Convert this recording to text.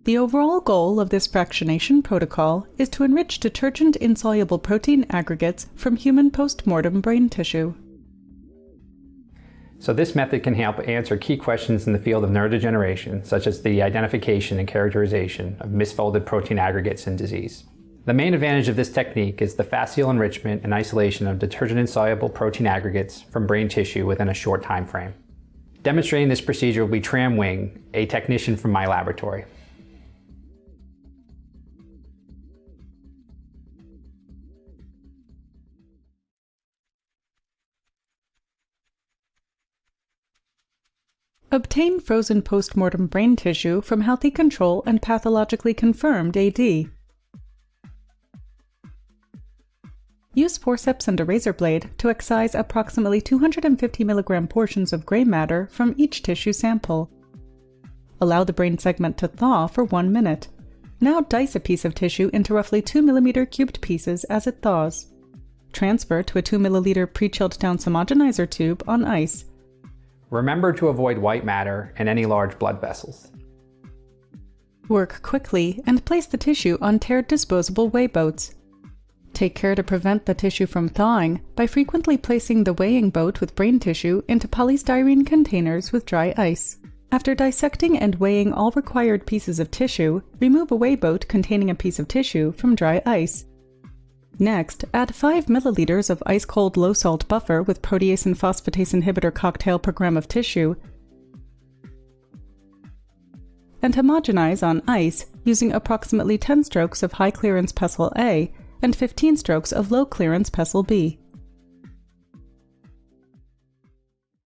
The overall goal of this fractionation protocol is to enrich detergent-insoluble protein aggregates from human postmortem brain tissue. So this method can help answer key questions in the field of neurodegeneration, such as the identification and characterization of misfolded protein aggregates in disease. The main advantage of this technique is the facile enrichment and isolation of detergent-insoluble protein aggregates from brain tissue within a short time frame. Demonstrating this procedure will be Tram, Nguyen, a technician from my laboratory. Obtain frozen postmortem brain tissue from healthy control and pathologically confirmed AD. Use forceps and a razor blade to excise approximately 250 mg portions of gray matter from each tissue sample. Allow the brain segment to thaw for 1 minute. Now dice a piece of tissue into roughly 2 mm cubed pieces as it thaws. Transfer to a 2 ml pre-chilled down homogenizer tube on ice. Remember to avoid white matter and any large blood vessels. Work quickly and place the tissue on tiered disposable weigh boats. Take care to prevent the tissue from thawing by frequently placing the weighing boat with brain tissue into polystyrene containers with dry ice. After dissecting and weighing all required pieces of tissue, remove a weigh boat containing a piece of tissue from dry ice. Next, add 5 ml of ice-cold low-salt buffer with protease and phosphatase inhibitor cocktail per gram of tissue and homogenize on ice using approximately 10 strokes of high-clearance pestle A and 15 strokes of low-clearance pestle B.